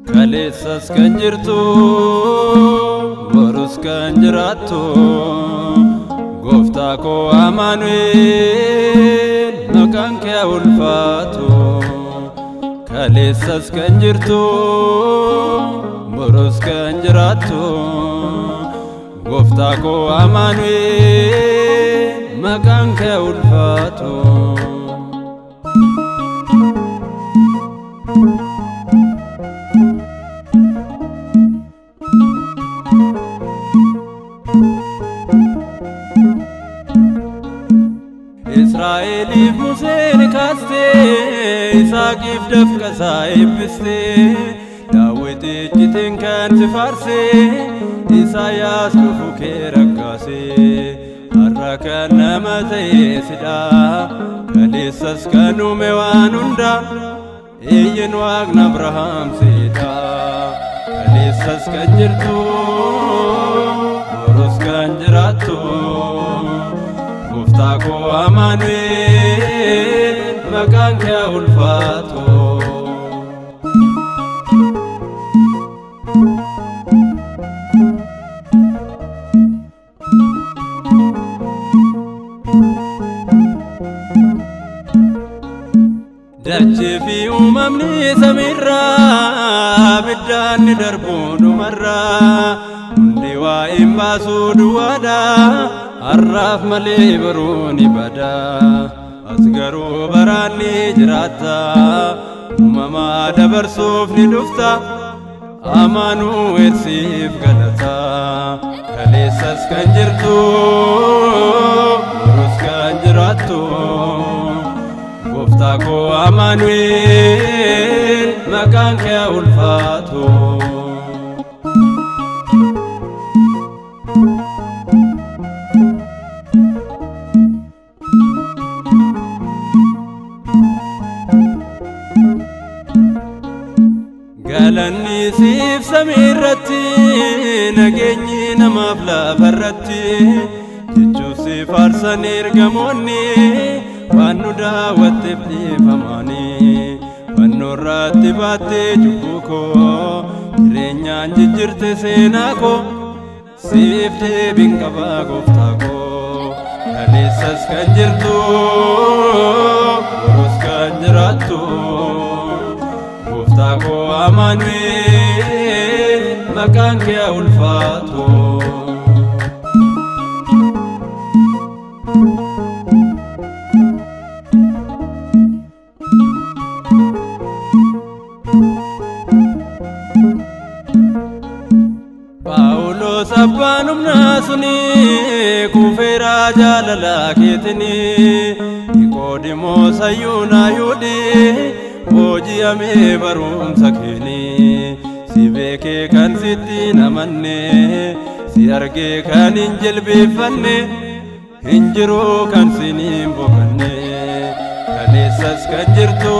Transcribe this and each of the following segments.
Kaleessas kan jirtu borus kan jiraattu Gooftaa koo Amaanu'eel maqaan kee haa ulfaatu. Kaleessas kan jirtu borus kan jiraattu Gooftaa koo Amaanu'eel maqaan kee haa ulfaatu. Israa'eliif Museen kaastee Isaaqiif dafqasaa eebbistee Daawitiif icciitiin kan si faarsee Isaayyaas dhufuu kee raggaasee har'a kan nama ta'e sidha kaleessas kan uume waan hunda eeyyin Waaqni Abrahaam sidha. Kaleessas kan jirtu borus kan jiraattu Gooftaa koo Amaanu'eel maqaan kee haa ulfaatu. Dachee fi uumamni samiirraa biddaan ni darbu dhumarraa hundi waa hin baasu duwwaadha. Har'aaf malee baruu ni bada as garuu baraan ni jiraata uumamaa dabarsuuf ni dhufta Amaanu'eel siif galata. Kaleessas kan jirtu borus kan jiraattu Gooftaa koo Amaanu'eel maqaan kee haa ulfaatu. Galanni siif samiirratti nageenyi namaaf lafarratti jechuuf si faarsan ergamoonni waan nu daawwatteef dhiifamaanii fannoo irratti baattee cubbuu koo jireenyaan jijjiirte seenaa koo siif deebiin qaba Gooftaa koo. Kaleessas kan jirtu borus kan jiraattu Gooftaa koo Amaanu'eel maqaan kee haa ulfaatu. Phaawulos abbaan humnaa suni kufeeraa jaalala keetini Niqoodimoos hayyuun Ayihuudii booji'amee barumsa keetii si beekee kan sitti hin amanne si argee kan hin jilbeeffanne hin jiru kan sin hin boqanne. Kaleessas kan jirtu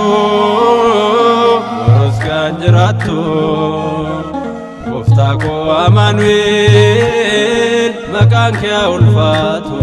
borus kan jiraattu Gooftaa koo Amaanu'eel maqaan kee haa ulfaatu.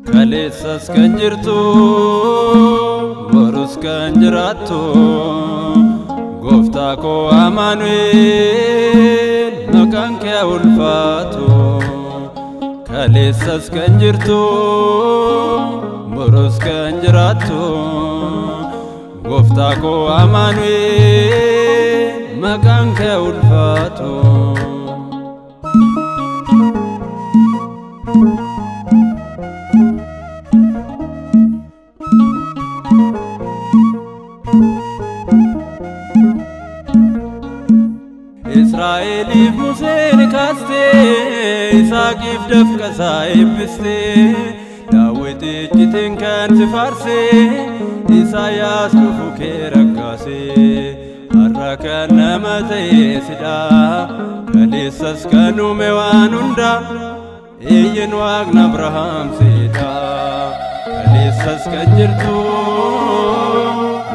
Kaleessas kan jirtu borus kan jiraattu Gooftaa koo Amaanu'eel maqaan kee ulfaatu kaleessas kan jirtu boros kan jiraattu gooftaa koo Amaanu'eel maqaan kee ulfaatu. Israa'eliif Museen kaastee Isaaqiif dafqasaa eebbistee Daawitichitiin kan si faarsee Isaayaas dhufu kee raggaasee har'a kan nama ta'e sidha kaleessas kan uume waan hunda eeyyin Waaqni Abrahaam sidha kaleessas kan jirtu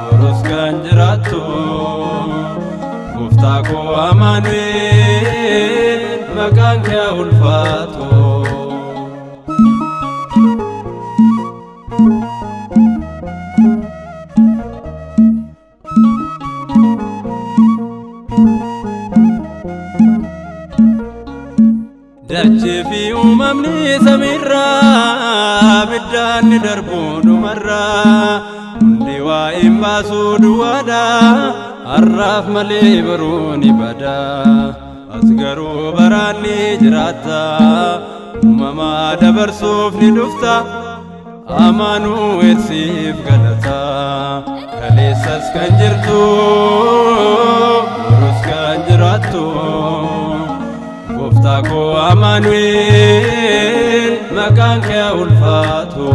boros kan jiraattu gooftaa koo Amaanu'eel maqaan kee ulfaatu. Dachee fi uumamni samiirraa biddaan ni darbu dhumarraa hundi waa hin baasu duwwaadha har'aaf malee baruu ni bada as garuu baraan ni jiraata uumamaa dabarsuuf ni dhufta Amaanu'eel siif galata kaleessas kan jirtu boros kan jiraattu gooftaa koo Amaanu'eel maqaan kee ulfaatu.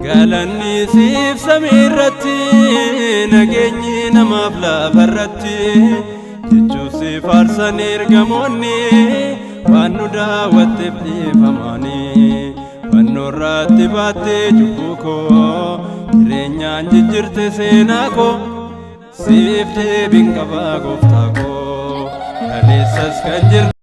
Galanni siif samiirratti nageenyi namaaf lafarratti jechuun si faarsan ergamoonni waan nu daawwatteef dhiifamanii fannoo irratti baattee cubbuu koo jireenyaan jijjiirte seenaa koo siif deebiin qaba gooftaa koo kaleessas kan jirtu.